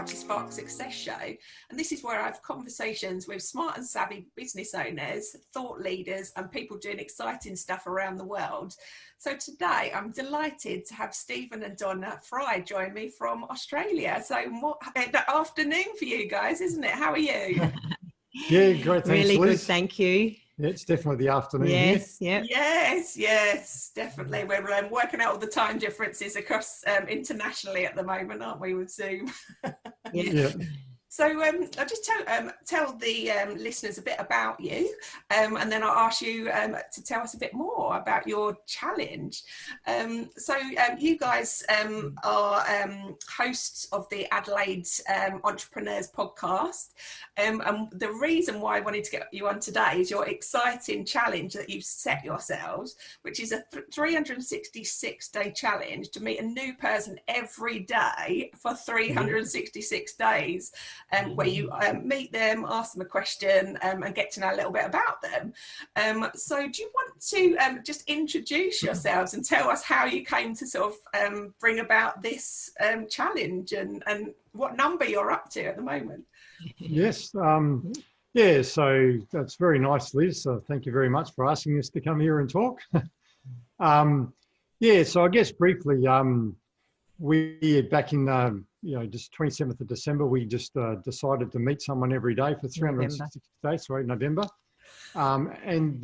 How to Spark Success show. And this is where I have conversations with smart and savvy business owners, thought leaders, and people doing exciting stuff around the world. So today I'm delighted to have Stephen and Donna Fry join me from Australia. So afternoon for you guys, isn't it? How are you? Yeah, great. Thanks, really Liz. good, thank you. Yeah, it's definitely the afternoon Yes, here. yeah. Yes, definitely. We're working out all the time differences across internationally at the moment, aren't we, with Zoom? Yeah. So I'll just tell the listeners a bit about you, and then I'll ask you to tell us a bit more about your challenge. So you guys are hosts of the Adelaide Entrepreneurs podcast, and the reason why I wanted to get you on today is your exciting challenge that you've set yourselves, which is a 366-day challenge to meet a new person every day for 366 days. Where you meet them, ask them a question, and get to know a little bit about them. So do you want to just introduce yourselves and tell us how you came to sort of bring about this challenge and what number you're up to at the moment? Yes. Yeah, so that's very nice, Liz. So thank you very much for asking us to come here and talk. Yeah, so I guess briefly, we back in just 27th of December, we just decided to meet someone every day for 360 days, sorry, November. And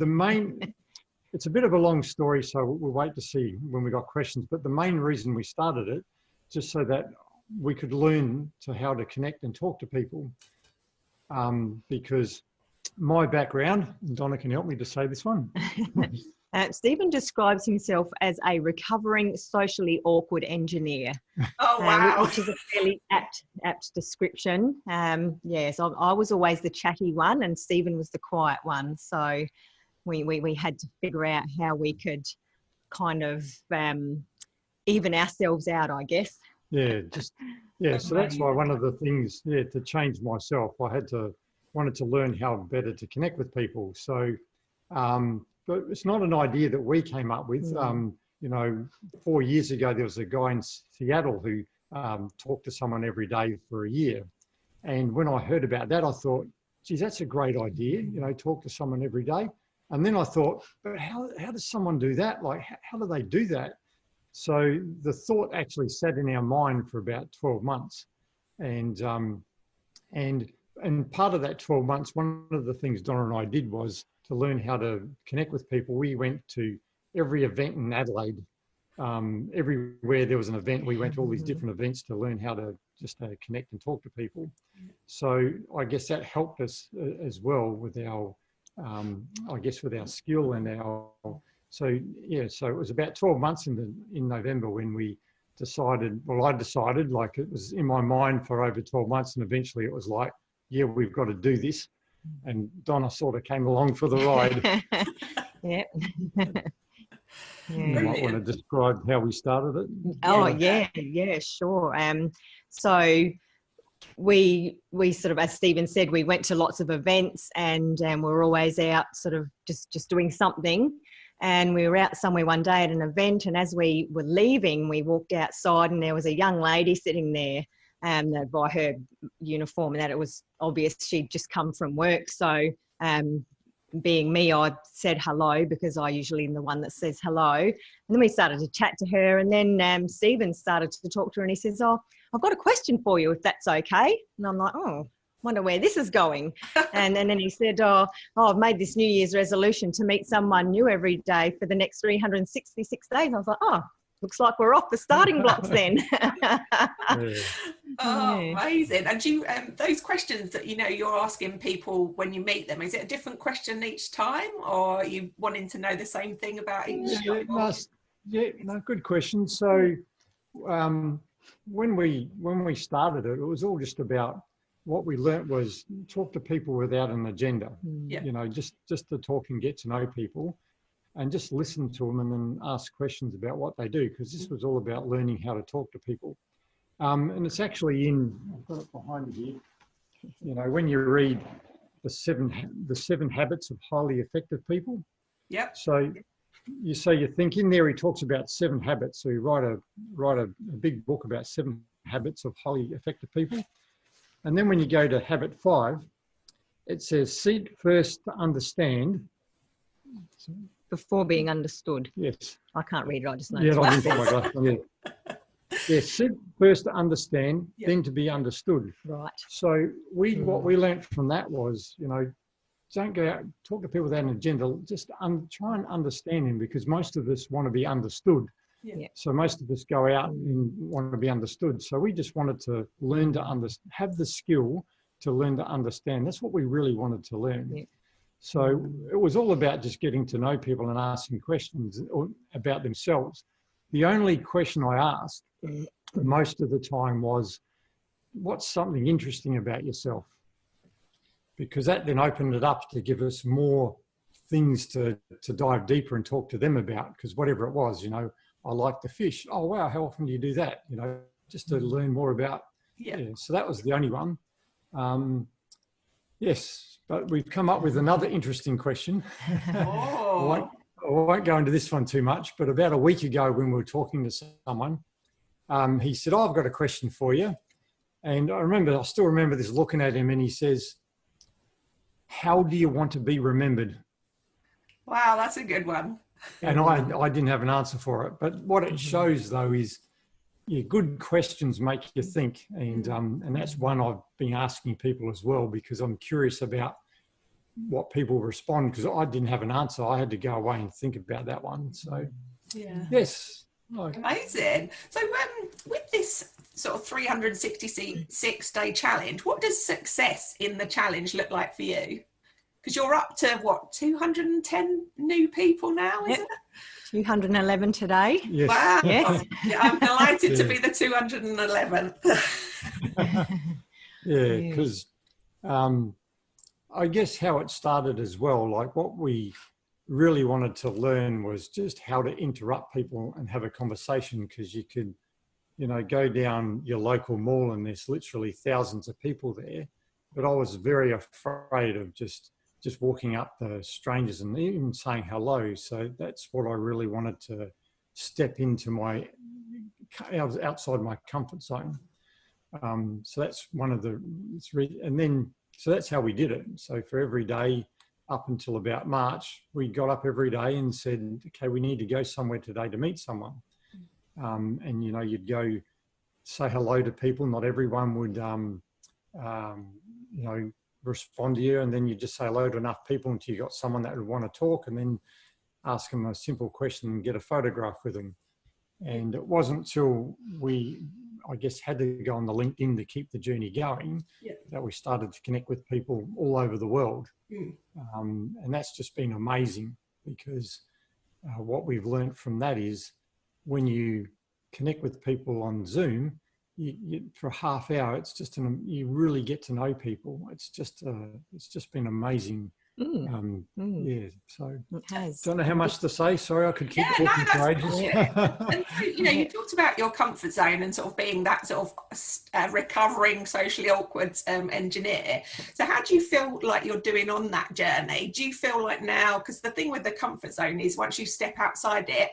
it's a bit of a long story, so we'll wait to see when we got questions. But the main reason we started it, just so that we could learn how to connect and talk to people. Because my background, and Donna can help me to say this one. Stephen describes himself as a recovering socially awkward engineer. Oh, wow. Which is a fairly apt description. Yes, I was always the chatty one and Stephen was the quiet one. So we had to figure out how we could kind of even ourselves out, I guess. Yeah, so that's why one of the things, to change myself, I wanted to learn how better to connect with people. So, but it's not an idea that we came up with. 4 years ago, there was a guy in Seattle who talked to someone every day for a year. And when I heard about that, I thought, geez, that's a great idea, talk to someone every day. And then I thought, but how does someone do that? Like, how do they do that? So the thought actually sat in our mind for about 12 months. And part of that 12 months, one of the things Donna and I did was to learn how to connect with people. We went to every event in Adelaide. Everywhere there was an event, we went to all these different events to learn how to just connect and talk to people. So I guess that helped us as well with our, with our skill and our. So it was about 12 months in November when we decided. Well, I decided, like, it was in my mind for over 12 months, and eventually it was like, yeah, we've got to do this. And Donna sort of came along for the ride. Yeah. You might want to describe how we started it. Oh, yeah, sure. So we sort of, as Stephen said, we went to lots of events and we're always out sort of just doing something. And we were out somewhere one day at an event, and as we were leaving, we walked outside and there was a young lady sitting there. By her uniform, and that it was obvious she'd just come from work. So being me, I said hello because I usually am the one that says hello. And then we started to chat to her, and then Stephen started to talk to her, and he says, "Oh, I've got a question for you, if that's okay." And I'm like, "Oh, wonder where this is going." And then he said, oh, I've made this New Year's resolution to meet someone new every day for the next 366 days. And I was like, oh, looks like we're off the starting blocks then. Oh, amazing. And do you, those questions that, you're asking people when you meet them, is it a different question each time, or are you wanting to know the same thing about each? Good question. So when we started it, it was all just about, what we learnt was talk to people without an agenda, just to talk and get to know people. And just listen to them and then ask questions about what they do, because this was all about learning how to talk to people. And it's actually I've got it behind me here. When you read the seven habits of highly effective people. Yep. So you think in there he talks about 7 habits. So you write a big book about 7 habits of highly effective people. And then when you go to habit 5, it says, seek first to understand. Before being understood. Yes. I can't read it, I just know. Yeah, I didn't put my glasses on. Yeah. Yes, seek first to understand, then to be understood. Right. So what we learnt from that was, you know, don't go out, talk to people without an agenda, just try and understand them, because most of us want to be understood. Yeah. So most of us go out and want to be understood. So we just wanted to learn to have the skill to learn to understand. That's what we really wanted to learn. Yeah. So it was all about just getting to know people and asking questions about themselves. The only question I asked most of the time was, what's something interesting about yourself? Because that then opened it up to give us more things to dive deeper and talk to them about. Because whatever it was, you know, I like to fish. Oh, wow, how often do you do that? You know, just to learn more about. Yeah. So that was the only one. Yes, but we've come up with another interesting question. Oh. I won't go into this one too much, but about a week ago when we were talking to someone, he said, I've got a question for you. And I still remember this, looking at him, and he says, how do you want to be remembered? Wow, that's a good one. And I didn't have an answer for it. But what it shows, though, is good questions make you think. And that's one I've been asking people as well, because I'm curious about what people respond, because I didn't have an answer. I had to go away and think about that one. So, yes. Amazing. So with this sort of 366-day challenge, what does success in the challenge look like for you? Because you're up to, what, 210 new people now, is it? 211 today. Yes. Wow. Yes. Yeah, I'm delighted to be the 211th. Yeah, because I guess how it started as well, like what we really wanted to learn was just how to interrupt people and have a conversation, because you could, you know, go down your local mall and there's literally thousands of people there. But I was very afraid of just walking up to strangers and even saying hello. So that's what I really wanted to step into. I was outside my comfort zone. So that's one of the, so that's how we did it. So for every day up until about March, we got up every day and said, okay, we need to go somewhere today to meet someone. And, you know, you'd go say hello to people. Not everyone would, you know, respond to you. And then you just say hello to enough people until you got someone that would want to talk, and then ask them a simple question and get a photograph with them. And it wasn't until we, I guess, had to go on the LinkedIn to keep the journey going that we started to connect with people all over the world. And that's just been amazing, because what we've learned from that is when you connect with people on Zoom, you for a half hour, it's just you really get to know people. It's just been amazing. Yeah, so it has. Don't know how much to say. Sorry, I could keep talking for ages. And so, you know, you talked about your comfort zone and sort of being that sort of recovering socially awkward engineer. So how do you feel like you're doing on that journey? Do you feel like now, because the thing with the comfort zone is once you step outside it,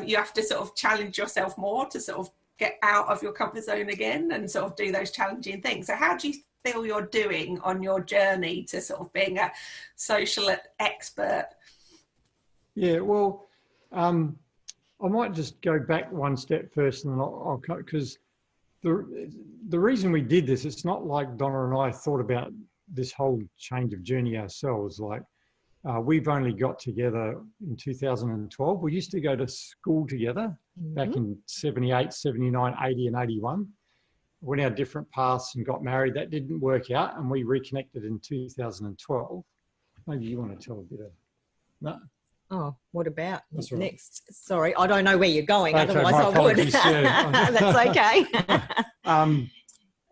you have to sort of challenge yourself more to sort of get out of your comfort zone again and sort of do those challenging things. So how do you feel you're doing on your journey to sort of being a social expert? Yeah, well, I might just go back one step first, and then I'll because the reason we did this, it's not like Donna and I thought about this whole change of journey ourselves. Like we've only got together in 2012. We used to go to school together back in 78, 79, 80 and 81. Went our different paths and got married. That didn't work out, and we reconnected in 2012. Maybe you want to tell a bit of that. Oh, what about That's right. next? Sorry, I don't know where you're going. Okay, otherwise I would. yeah. That's okay.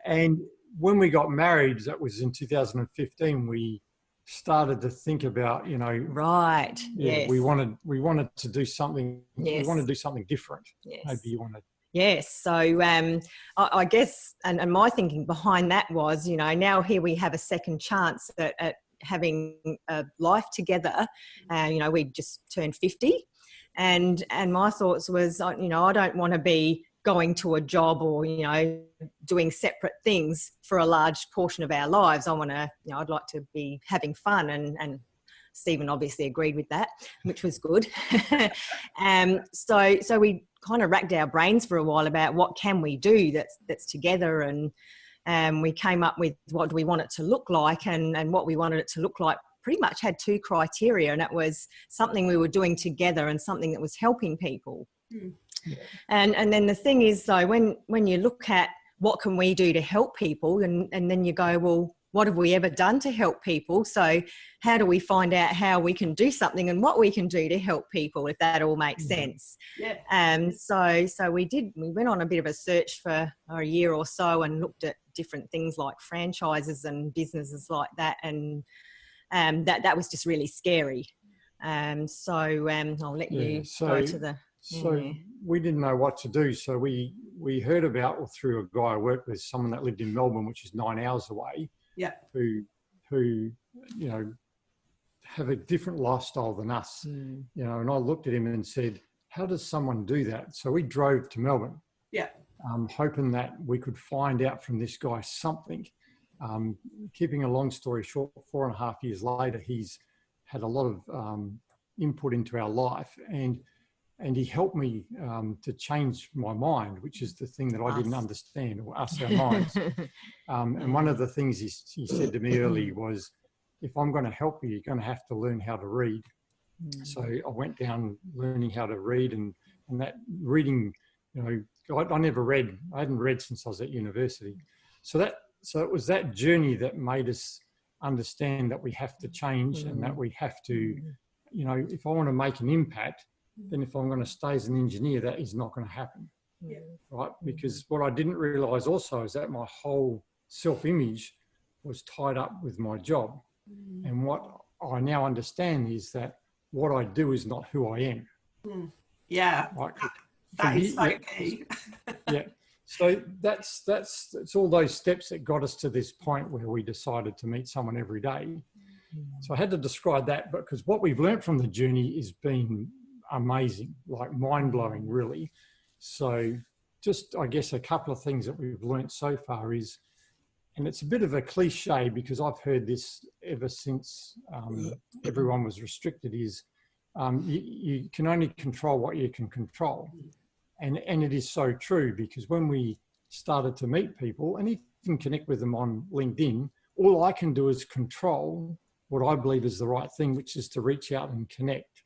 And when we got married, that was in 2015, we started to think about, you know, right. Yeah, yes. we wanted to do something. Yes. We wanted to do something different. Yes. Maybe you want to. Yes. So I guess, and my thinking behind that was, you know, now here we have a second chance at having a life together. You know, we just turned 50, and my thoughts was, you know, I don't want to be going to a job or, you know, doing separate things for a large portion of our lives. I want to, you know, I'd like to be having fun, and Stephen obviously agreed with that, which was good. So we kind of racked our brains for a while about what can we do that's together, and we came up with what do we want it to look like, and what we wanted it to look like pretty much had two criteria, and it was something we were doing together and something that was helping people. Mm. And then the thing is, though, when you look at what can we do to help people, and then you go, well, what have we ever done to help people? So how do we find out how we can do something and what we can do to help people, if that all makes sense? Yeah. So we went on a bit of a search for a year or so and looked at different things like franchises and businesses like that. And that was just really scary. So I'll let you go to the... So we didn't know what to do. So we heard about, or through a guy I worked with, someone that lived in Melbourne, which is 9 hours away, who you know, have a different lifestyle than us, you know. And I looked at him and said, how does someone do that? So we drove to Melbourne, hoping that we could find out from this guy something. Keeping a long story short, 4.5 years later, he's had a lot of input into our life, and he helped me to change my mind, which is the thing that I didn't understand, or our minds. And one of the things he said to me early was, if I'm going to help you, you're going to have to learn how to read. So I went down learning how to read, and that reading, you know, I never read. I hadn't read since I was at university. So it was that journey that made us understand that we have to change, and that we have to, you know, if I want to make an impact, then if I'm going to stay as an engineer, that is not going to happen, right? Because what I didn't realise also is that my whole self-image was tied up with my job. And what I now understand is that what I do is not who I am. Yeah, right? That is so key. Yeah. So that's all those steps that got us to this point where we decided to meet someone every day. So I had to describe that, because what we've learned from the journey has been amazing, like mind-blowing, really. So just, I guess, a couple of things that we've learnt so far is, and it's a bit of a cliche because I've heard this ever since everyone was restricted, is you can only control what you can control. And it is so true, because when we started to meet people and even connect with them on LinkedIn, all I can do is control what I believe is the right thing, which is to reach out and connect.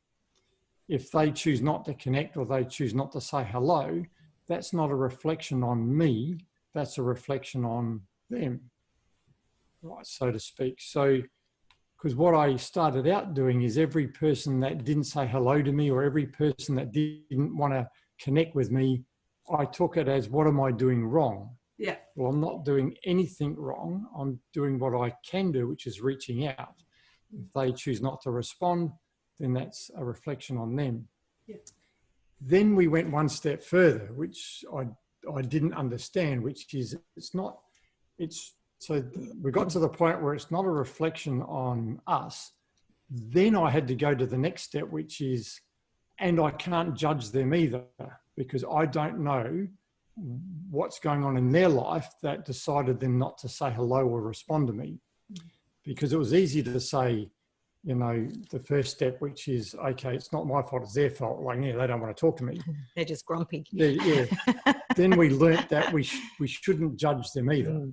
If they choose not to connect, or they choose not to say hello, that's not a reflection on me, that's a reflection on them, right, so to speak. So, because what I started out doing is every person that didn't say hello to me, or every person that didn't want to connect with me, I took it as, what am I doing wrong? Yeah. Well, I'm not doing anything wrong. I'm doing what I can do, which is reaching out. If they choose not to respond, then that's a reflection on them. Yeah. Then we went one step further, which I didn't understand, which is so we got to the point where it's not a reflection on us. Then I had to go to the next step, which is, and I can't judge them either, because I don't know what's going on in their life that decided them not to say hello or respond to me. Because it was easy to say, you know, the first step, which is, okay, it's not my fault, it's their fault. Like, yeah, they don't want to talk to me. They're just grumpy. Yeah. Then we learnt that we shouldn't judge them either,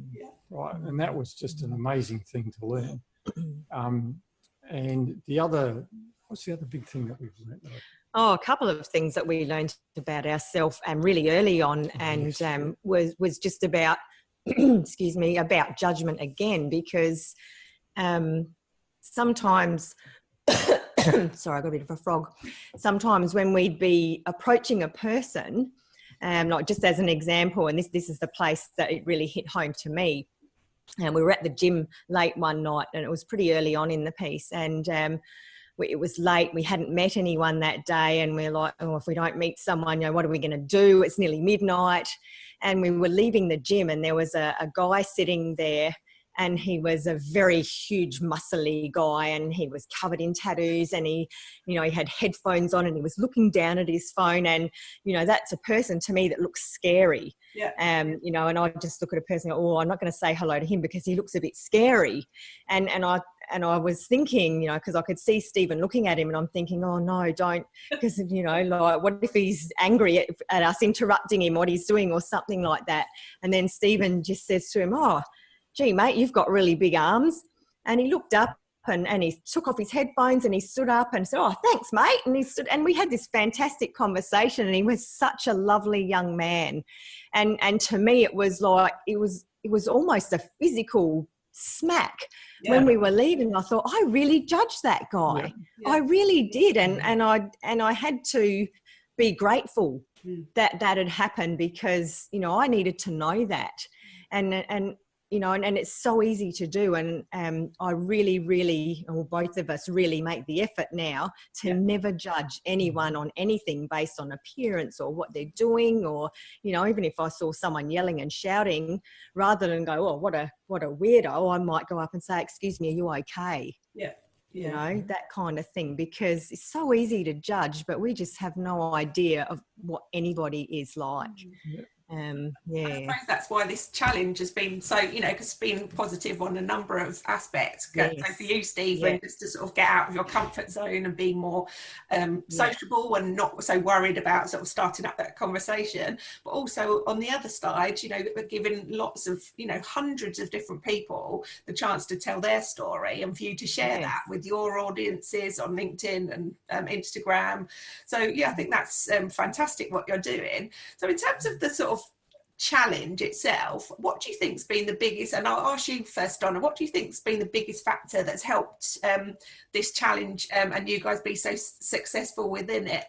right? And that was just an amazing thing to learn. And what's the other big thing that we've learnt? Oh, a couple of things that we learned about ourselves really early on, and was just about, excuse me, about judgment again, because sometimes, sorry, I got a bit of a frog. Sometimes when we'd be approaching a person, like just as an example, and this is the place that it really hit home to me. And we were at the gym late one night, and it was pretty early on in the piece, and it was late. We hadn't met anyone that day, and we're like, oh, if we don't meet someone, you know, what are we going to do? It's nearly midnight. And we were leaving the gym, and there was a guy sitting there, and he was a very huge muscly guy, and he was covered in tattoos, and he had headphones on, and he was looking down at his phone, and that's a person to me that looks scary. Yeah. And I just look at a person and go, oh, I'm not going to say hello to him because he looks a bit scary. And I was thinking, because I could see Stephen looking at him, and I'm thinking, oh no, don't, because like, what if he's angry at us interrupting him, what he's doing, or something like that. And then Stephen just says to him, oh, gee, mate, you've got really big arms. And he looked up and he took off his headphones, and he stood up and said, oh, thanks, mate. And he stood, and we had this fantastic conversation, and he was such a lovely young man. And to me, it was like, it was almost a physical smack. Yeah. When we were leaving, I thought, I really judged that guy. Yeah. Yeah. I really did. And I had to be grateful that had happened, because, I needed to know that. And it's so easy to do. And I really, really, or both of us really make the effort now to never judge anyone on anything based on appearance or what they're doing, or, even if I saw someone yelling and shouting, rather than go, oh, what a weirdo, I might go up and say, excuse me, are you okay? Yeah. That kind of thing, because it's so easy to judge, but we just have no idea of what anybody is like. Yeah. I suppose that's why this challenge has been so, because it's been positive on a number of aspects. Yes. So for you, Stephen, just to sort of get out of your comfort zone and be more sociable and not so worried about sort of starting up that conversation. But also on the other side, we're giving lots of, hundreds of different people the chance to tell their story, and for you to share that with your audiences on LinkedIn and Instagram. So I think that's fantastic what you're doing. So in terms of the sort of challenge itself, what do you think's been the biggest, and I'll ask you first, Donna, what do you think's been the biggest factor that's helped this challenge and you guys be so successful within it?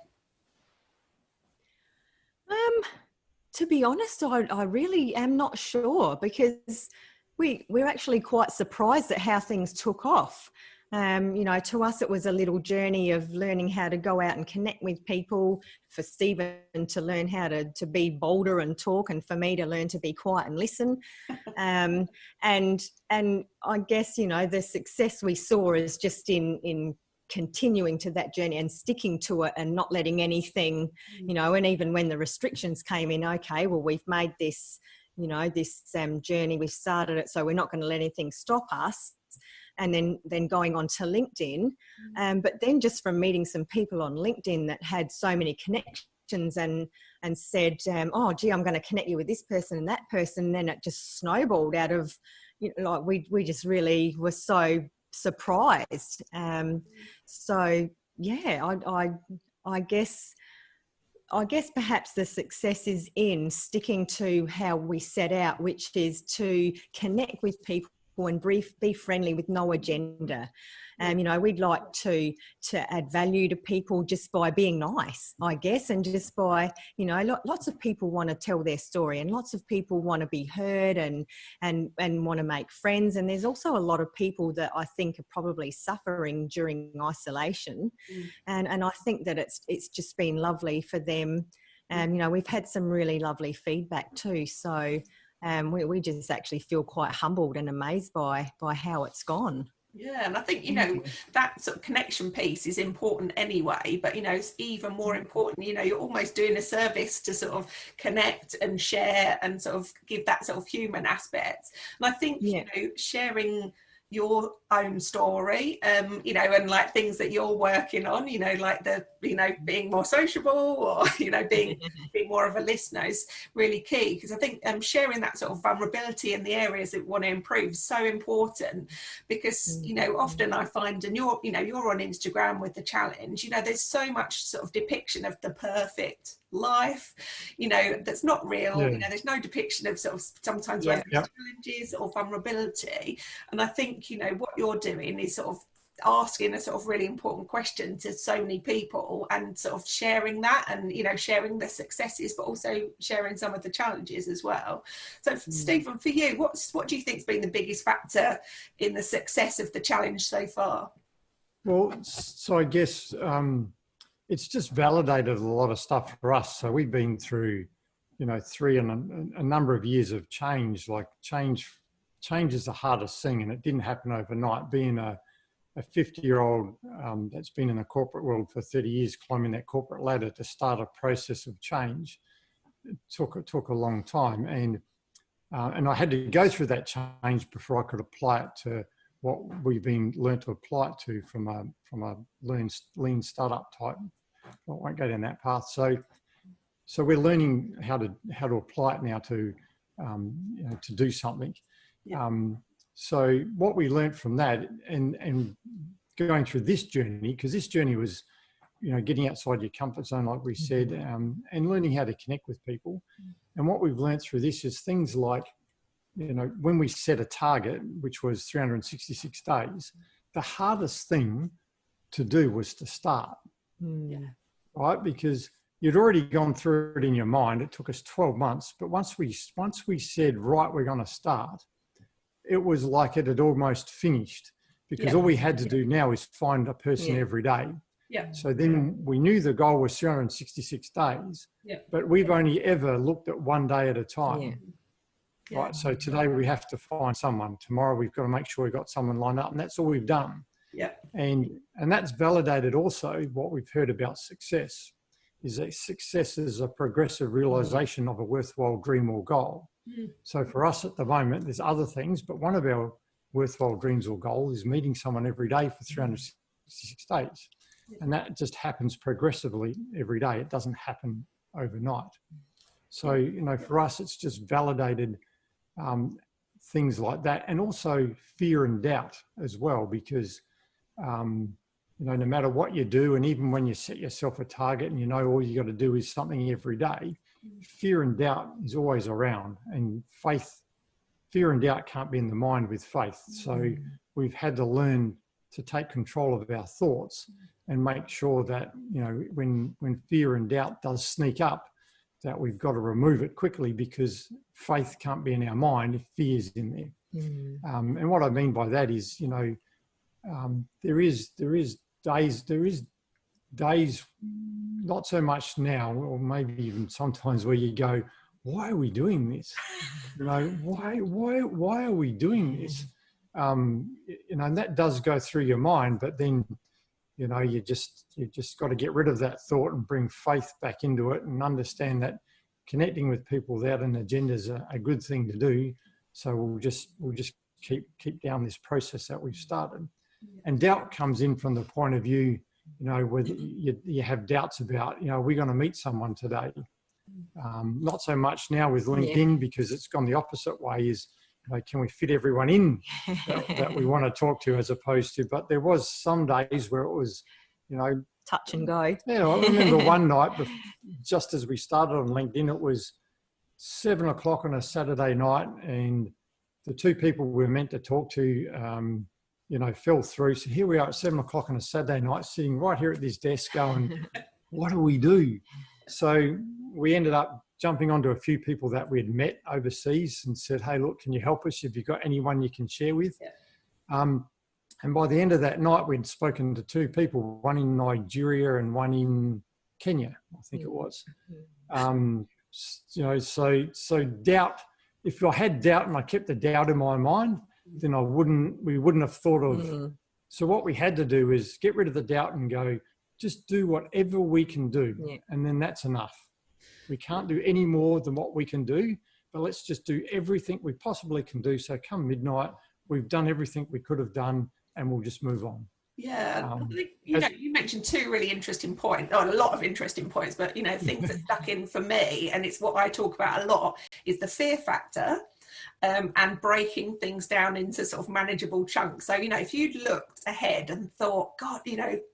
To be honest, I really am not sure, because we're actually quite surprised at how things took off. To us, it was a little journey of learning how to go out and connect with people, for Stephen to learn how to be bolder and talk, and for me to learn to be quiet and listen. And I guess, the success we saw is just in continuing to that journey and sticking to it, and not letting anything, and even when the restrictions came in, okay, well, we've made this, this journey, we've started it, so we're not going to let anything stop us. And then going on to LinkedIn, but then just from meeting some people on LinkedIn that had so many connections and said, oh, gee, I'm going to connect you with this person and that person. And then it just snowballed out of, we just really were so surprised. So yeah, I guess perhaps the success is in sticking to how we set out, which is to connect with people and be friendly with no agenda. We'd like to add value to people just by being nice, I guess, and just by, lots of people want to tell their story, and lots of people want to be heard and want to make friends. And there's also a lot of people that I think are probably suffering during isolation. And I think that it's just been lovely for them. We've had some really lovely feedback too. So we just actually feel quite humbled and amazed by how it's gone. Yeah, and I think, that sort of connection piece is important anyway, but, it's even more important, you're almost doing a service to sort of connect and share and sort of give that sort of human aspect. And I think, sharing your own story, and like things that you're working on, like the, being more sociable, or, being more of a listener is really key, because I think sharing that sort of vulnerability in the areas that we want to improve is so important, because, often I find, and you're on Instagram with the challenge, there's so much sort of depiction of the perfect life, that's not real. There's no depiction of sort of sometimes when there's challenges or vulnerability. And I think, what you're doing is sort of asking a sort of really important question to so many people, and sort of sharing that, and sharing the successes, but also sharing some of the challenges as well. So Stephen, for you, what do you think's been the biggest factor in the success of the challenge so far? Well, so I guess it's just validated a lot of stuff for us. So we've been through, 3 and a number of years of change change is the hardest thing, and it didn't happen overnight. Being a 50-year-old that's been in the corporate world for 30 years, climbing that corporate ladder to start a process of change, it took a long time. And I had to go through that change before I could apply it to what we've learned to apply it to from a lean startup type. I won't go down that path. So we're learning how to apply it now to to do something. Yeah. So what we learned from that, and going through this journey, because this journey was, getting outside your comfort zone, like we said, and learning how to connect with people. And what we've learned through this is things like, when we set a target, which was 366 days, the hardest thing to do was to start, right? Because you'd already gone through it in your mind. It took us 12 months, but once we said, right, we're going to start, it was like it had almost finished, because all we had to do now is find a person every day. Yeah. So then we knew the goal was 366 days, but we've only ever looked at one day at a time. Yeah. Right. So today we have to find someone. Tomorrow we've got to make sure we've got someone lined up, and that's all we've done. Yeah. And that's validated also what we've heard about success, is that success is a progressive realization of a worthwhile dream or goal. So for us at the moment, there's other things, but one of our worthwhile dreams or goals is meeting someone every day for 366 days. And that just happens progressively every day. It doesn't happen overnight. So, for us, it's just validated things like that. And also fear and doubt as well, because, no matter what you do, and even when you set yourself a target and all you got to do is something every day, fear and doubt is always around. And fear and doubt can't be in the mind with faith. So we've had to learn to take control of our thoughts and make sure that, when fear and doubt does sneak up, that we've got to remove it quickly, because faith can't be in our mind if fear's in there. And what I mean by that is, there is days, not so much now, or maybe even sometimes, where you go, why are we doing this? Why are we doing this? And that does go through your mind, but then, you just got to get rid of that thought and bring faith back into it, and understand that connecting with people without an agenda is a good thing to do. So we'll just keep down this process that we've started. And doubt comes in from the point of view, where you have doubts about, are we going to meet someone today? Not so much now with LinkedIn, because it's gone the opposite way, is, can we fit everyone in that we want to talk to, as opposed to, but there was some days where it was, touch and go. Yeah, I remember one night, just as we started on LinkedIn, it was 7 o'clock on a Saturday night, and the two people we were meant to talk to, fell through. So here we are at 7 o'clock on a Saturday night, sitting right here at this desk going, what do we do? So we ended up jumping onto a few people that we had met overseas and said, hey, look, can you help us? Have you got anyone you can share with? And by the end of that night, we'd spoken to two people, one in Nigeria and one in Kenya, I think it was. So doubt, if I had doubt and I kept the doubt in my mind, then we wouldn't have thought of. So what we had to do is get rid of the doubt and go, just do whatever we can do. And then that's enough. We can't do any more than what we can do, but let's just do everything we possibly can do. So come midnight, we've done everything we could have done, and we'll just move on. Yeah, you mentioned two really interesting points, or a lot of interesting points, but things that stuck in for me, and it's what I talk about a lot, is the fear factor. And breaking things down into sort of manageable chunks. So, if you'd looked ahead and thought, God,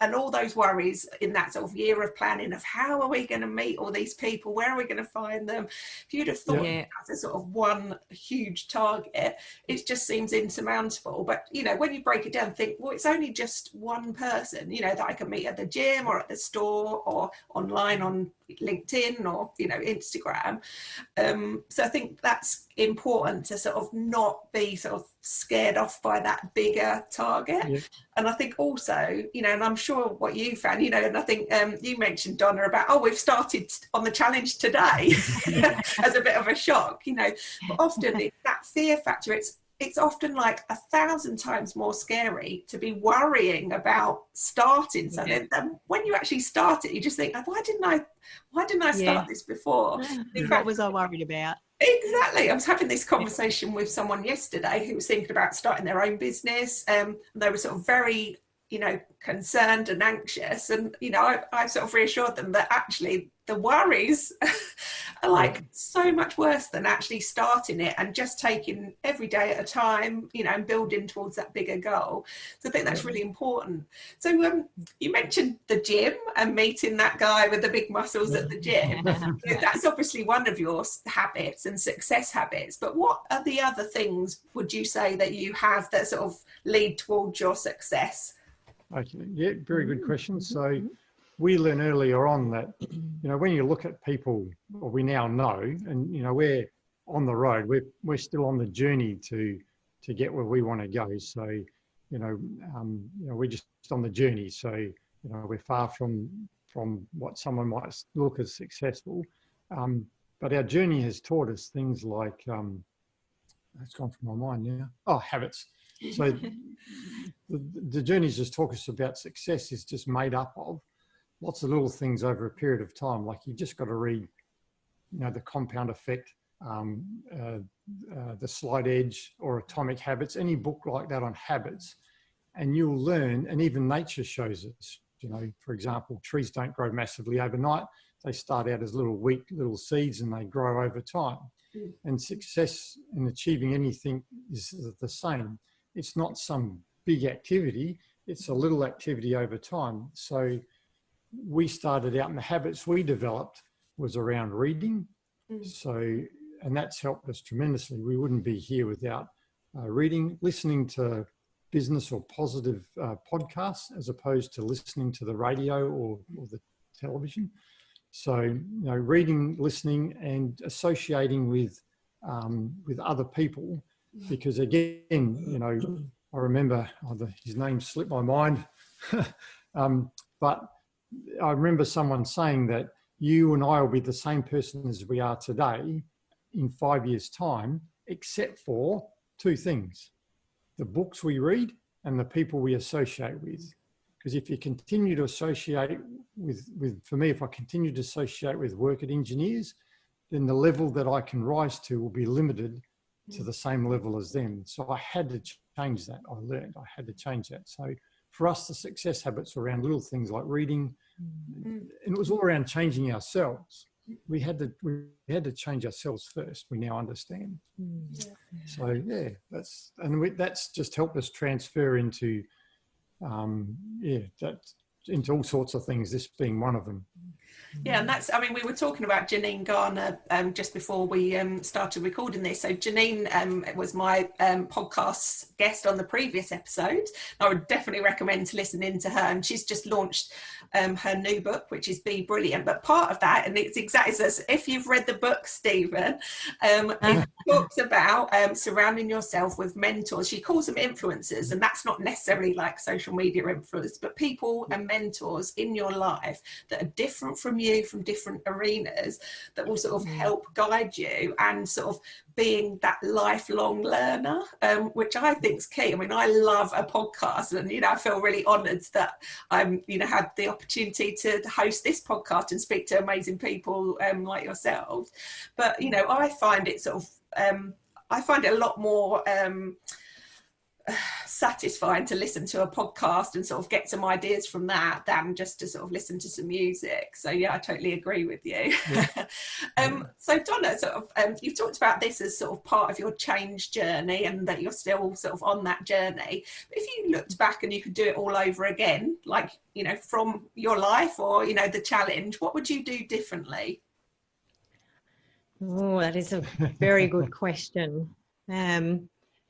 and all those worries in that sort of year of planning of how are we going to meet all these people? Where are we going to find them? If you'd have thought as a sort of one huge target, it just seems insurmountable. But, when you break it down, think, well, it's only just one person, that I can meet at the gym or at the store or online on LinkedIn or, Instagram. So I think that's important to sort of not be sort of scared off by that bigger target. And I think also, and I'm sure what you found, and I think you mentioned, Donna, about, we've started on the challenge today as a bit of a shock, but often it's that fear factor. It's, it's often like 1,000 times more scary to be worrying about starting something than when you actually start it. You just think, why didn't I start this before? In What fact, was I worried about? exactly. I was having this conversation with someone yesterday who was thinking about starting their own business. And they were sort of very, concerned and anxious. And, I sort of reassured them that actually the worries are like so much worse than actually starting it and just taking every day at a time, and building towards that bigger goal. So I think that's really important. So you mentioned the gym and meeting that guy with the big muscles at the gym. So that's obviously one of your habits and success habits. But what are the other things would you say that you have that sort of lead towards your success? Okay, yeah, very good question. So we learned earlier on that, when you look at people, or we now know, and we're on the road, we're still on the journey to get where we want to go. So, we're just on the journey. So, we're far from what someone might look as successful. But our journey has taught us things like, that's gone from my mind now. Oh, habits. So the journeys just talk us about success is just made up of lots of little things over a period of time. Like you just got to read, the compound effect, the slight edge or atomic habits, any book like that on habits, and you'll learn, and even nature shows us, for example, trees don't grow massively overnight. They start out as weak little seeds and they grow over time. And success in achieving anything is the same. It's not some big activity, it's a little activity over time. So we started out, and the habits we developed was around reading. So, and that's helped us tremendously. We wouldn't be here without reading, listening to business or positive podcasts, as opposed to listening to the radio or the television. So, reading, listening, and associating with other people. Because again, I remember, his name slipped my mind, but I remember someone saying that you and I will be the same person as we are today in 5 years' time, except for two things: the books we read and the people we associate with. Because if you continue to associate with, for me, if I continue to associate with working engineers, then the level that I can rise to will be limited to the same level as them. So I had to change that. I had to change that. So for us, the success habits were around little things like reading, and it was all around changing ourselves. We had to change ourselves first. We now understand. So yeah, that's just helped us transfer into into all sorts of things, this being one of them. Yeah, and we were talking about Janine Garner just before we started recording this. So Janine was my podcast guest on the previous episode. I would definitely recommend to listen into her, and she's just launched her new book, which is Be Brilliant. But part of that, and it's exactly as if you've read the book, Stephen, it talks about surrounding yourself with mentors. She calls them influencers, and that's not necessarily like social media influencers, but people and mentors in your life that are different from you, from different arenas, that will sort of help guide you, and sort of being that lifelong learner, which I think is key. I love a podcast, and I feel really honoured that I'm had the opportunity to host this podcast and speak to amazing people like yourselves. But I find it sort of I find it a lot more satisfying to listen to a podcast and sort of get some ideas from that than just to sort of listen to some music. So yeah, I totally agree with you. So Donna, sort of you've talked about this as sort of part of your change journey, and that you're still sort of on that journey. But if you looked back and you could do it all over again, like from your life or the challenge, what would you do differently? Oh, that is a very good question.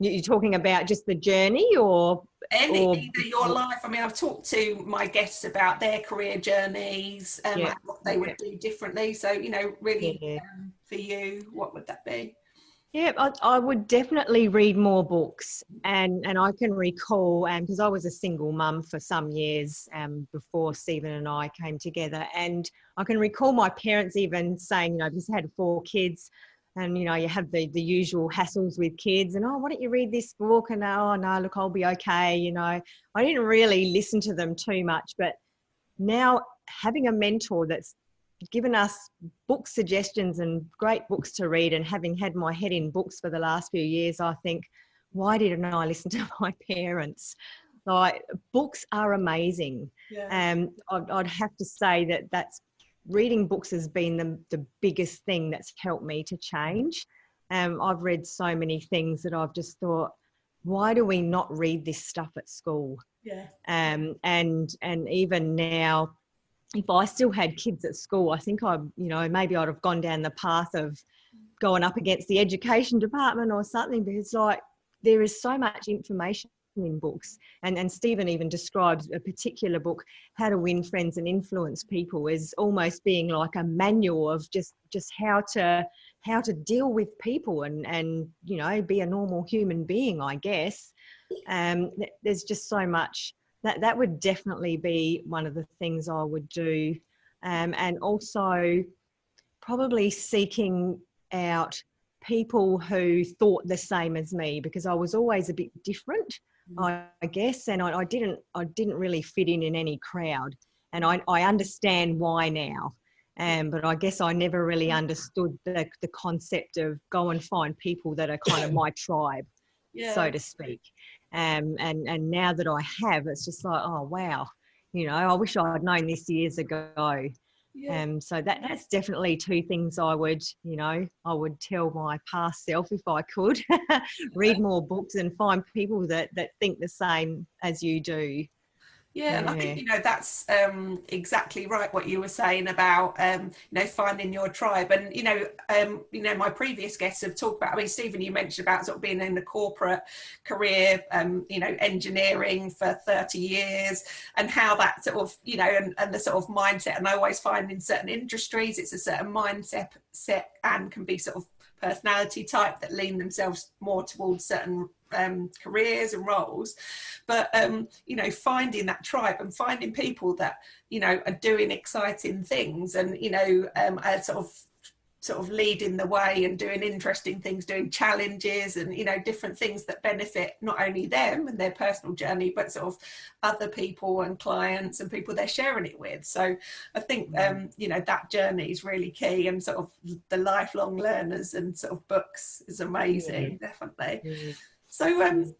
You're talking about just the journey, or either your life. I've talked to my guests about their career journeys and what they would do differently. So, really for you, what would that be? Yeah, I would definitely read more books, and I can recall, because I was a single mum for some years before Stephen and I came together, and I can recall my parents even saying, because I had 4 kids, And, you know, you have the usual hassles with kids and, oh, why don't you read this book? And, oh, no, look, I'll be okay. You know, I didn't really listen to them too much. But now having a mentor that's given us book suggestions and great books to read, and having had my head in books for the last few years, I think, why didn't I listen to my parents? Like, books are amazing. Yeah. I'd have to say that's reading books has been the biggest thing that's helped me to change. I've read so many things that I've just thought, why do we not read this stuff at school? Yeah. And even now, if I still had kids at school, I think maybe I'd have gone down the path of going up against the education department or something, because like there is so much information in books, and Stephen even describes a particular book, How to Win Friends and Influence People, as almost being like a manual of just how to deal with people and you know, be a normal human being, I guess. There's just so much that would definitely be one of the things I would do, and also probably seeking out people who thought the same as me, because I was always a bit different, I guess, and I didn't really fit in any crowd, and I understand why now, but I guess I never really understood the concept of go and find people that are kind of my tribe, so to speak, and now that I have, it's just like, oh wow, you know, I wish I had known this years ago. So that's definitely two things I would tell my past self if I could. Read more books and find people that think the same as you do. Yeah, and I think, you know, that's exactly right what you were saying about, you know, finding your tribe. And, you know, my previous guests have talked about, I mean, Stephen, you mentioned about sort of being in the corporate career, you know, engineering for 30 years, and how that sort of, you know, and the sort of mindset. And I always find in certain industries, it's a certain mindset and can be sort of personality type that lean themselves more towards certain careers and roles, but you know, finding that tribe and finding people that, you know, are doing exciting things, and you know, are sort of leading the way and doing interesting things, doing challenges and, you know, different things that benefit not only them and their personal journey, but sort of other people and clients and people they're sharing it with. So I think, you know, that journey is really key, and sort of the lifelong learners and sort of books is amazing, definitely. So,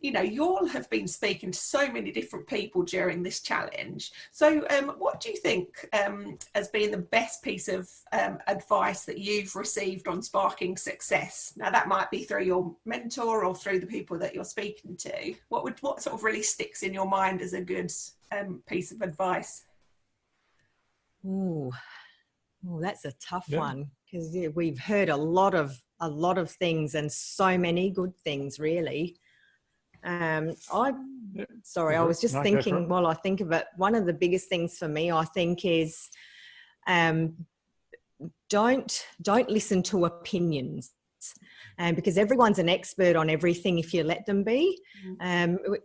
you know, you all have been speaking to so many different people during this challenge. So what do you think has been the best piece of advice that you've received on sparking success? Now, that might be through your mentor or through the people that you're speaking to. What sort of really sticks in your mind as a good piece of advice? Oh, that's a tough one, because we've heard a lot of things, and so many good things, really. I was just thinking while I think of it, one of the biggest things for me, I think, is don't listen to opinions, because everyone's an expert on everything if you let them be.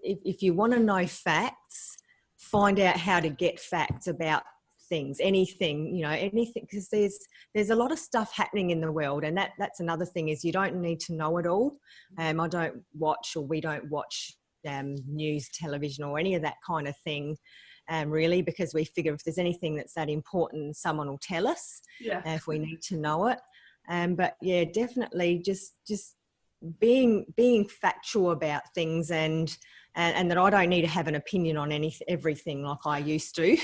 If you want to know facts, find out how to get facts about things, anything, because there's a lot of stuff happening in the world, and that's another thing, is you don't need to know it all. We don't watch news, television, or any of that kind of thing, really, because we figure if there's anything that's that important, someone will tell us if we need to know it. But yeah, definitely just being factual about things, and that I don't need to have an opinion on everything like I used to.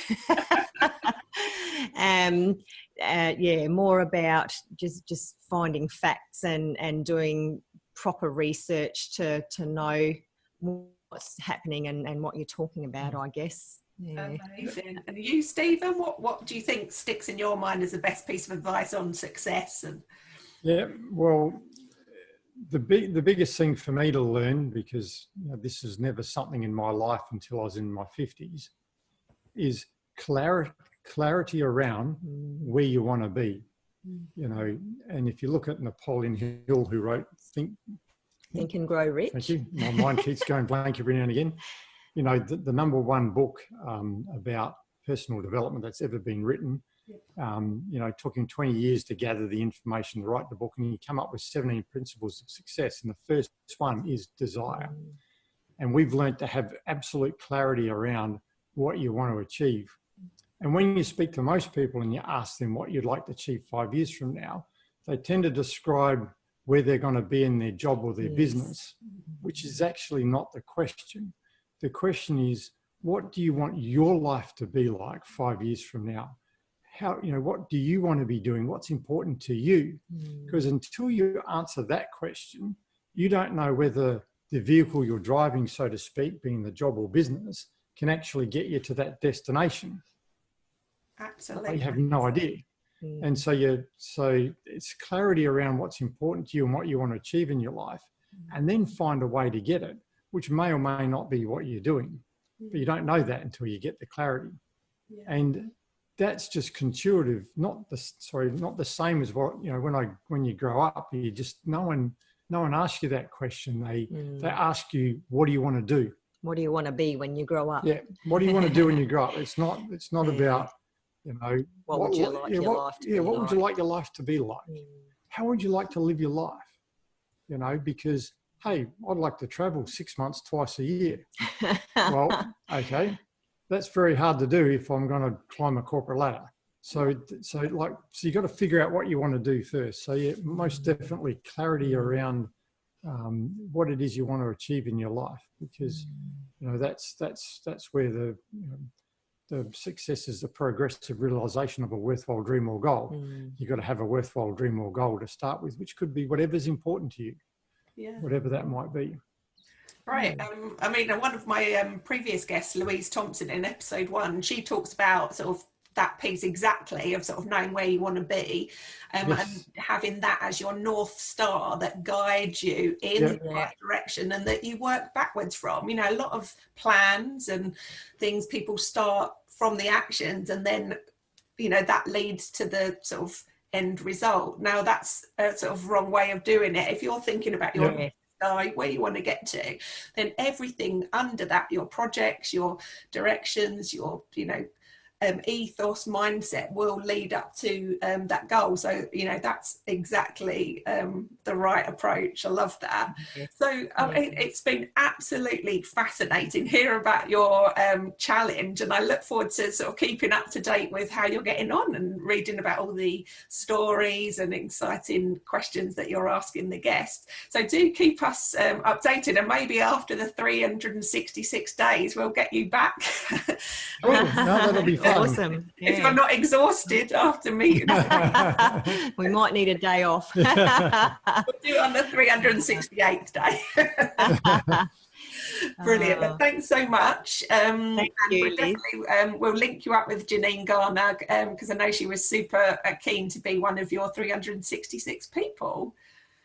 More about just finding facts and doing proper research to know what's happening and what you're talking about, I guess. Amazing. And you, Stephen, what do you think sticks in your mind as the best piece of advice on success? And well, the biggest thing for me to learn, because this is never something in my life until I was in my 50s, is clarity around where you want to be. And if you look at Napoleon Hill, who wrote Think and Grow Rich. Thank you. My mind keeps going blank every now and again. The number one book about personal development that's ever been written. You know, it took him 20 years to gather the information to write the book, and he came up with 17 principles of success. And the first one is desire. And we've learned to have absolute clarity around what you want to achieve. And when you speak to most people and you ask them what you'd like to achieve 5 years from now, they tend to describe where they're going to be in their job or their business, which is actually not the question. The question is, what do you want your life to be like 5 years from now? How, you know, what do you want to be doing? What's important to you? Because until you answer that question, you don't know whether the vehicle you're driving, so to speak, being the job or business, can actually get you to that destination. Absolutely. You have no idea. And so it's clarity around what's important to you and what you want to achieve in your life, and then find a way to get it, which may or may not be what you're doing, but you don't know that until you get the clarity. And that's just intuitive, not the same as what, you know, when you grow up, you just, no one asks you that question. They ask you, what do you want to do? What do you want to be when you grow up? Yeah. What do you want to do when you grow up? It's not about, you know, what would you like your life to be like? What would you like your life to be like? How would you like to live your life? You know, because, hey, I'd like to travel 6 months, twice a year. Well, okay, that's very hard to do if I'm going to climb a corporate ladder. So you got to figure out what you want to do first. So yeah, most definitely clarity around what it is you want to achieve in your life, because, you know, that's where the success is the progressive realization of a worthwhile dream or goal. You've got to have a worthwhile dream or goal to start with, which could be whatever's important to you, whatever that might be. Right. I mean, one of my previous guests, Louise Thompson, in episode 1, she talks about sort of that piece exactly of sort of knowing where you want to be, and having that as your North Star that guides you in the right direction and that you work backwards from. You know, a lot of plans and things, people start from the actions, and then, you know, that leads to the sort of end result. Now, that's a sort of wrong way of doing it. If you're thinking about your where you want to get to, then everything under that, your projects, your directions, your, you know, ethos, mindset will lead up to that goal. So, you know, that's exactly the right approach. I love that. So it's been absolutely fascinating hear about your challenge, and I look forward to sort of keeping up to date with how you're getting on and reading about all the stories and exciting questions that you're asking the guests. So do keep us updated, and maybe after the 366 days we'll get you back. Cool. No, that'll be fun. Awesome. If you're not exhausted after meeting. We might need a day off. We'll do it on the 368th day. Brilliant. Well, thanks so much. Thank you, Liz. We'll link you up with Janine Garner, because I know she was super keen to be one of your 366 people.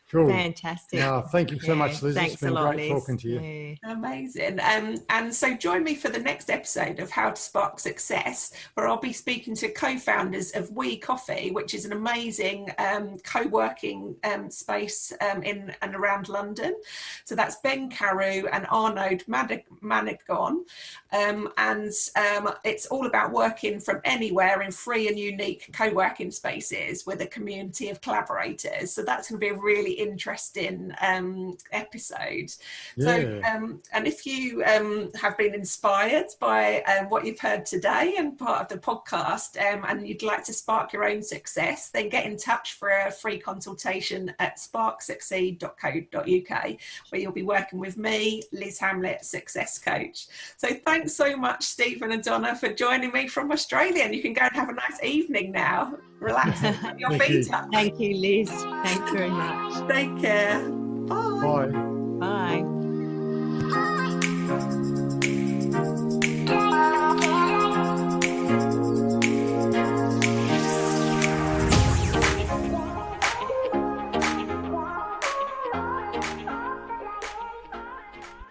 Cool. Fantastic. Thank you so much, Liz. Thanks it's been a lot, great Liz. talking to you. Amazing. And so join me for the next episode of How to Spark Success, where I'll be speaking to co-founders of We Coffee, which is an amazing co-working space in and around London. So that's Ben Carew and Arnaud Manigon. And it's all about working from anywhere in free and unique co-working spaces with a community of collaborators. So that's going to be a really interesting episode. So and if you have been inspired by what you've heard today and part of the podcast, and you'd like to spark your own success, then get in touch for a free consultation at sparksucceed.co.uk, where you'll be working with me, Liz Hamlet, Success Coach. So thanks so much, Stephen and Donna, for joining me from Australia, and you can go and have a nice evening now. Relax and put your feet up. Thank you, Liz. Thanks very much. Take care. Bye. Bye.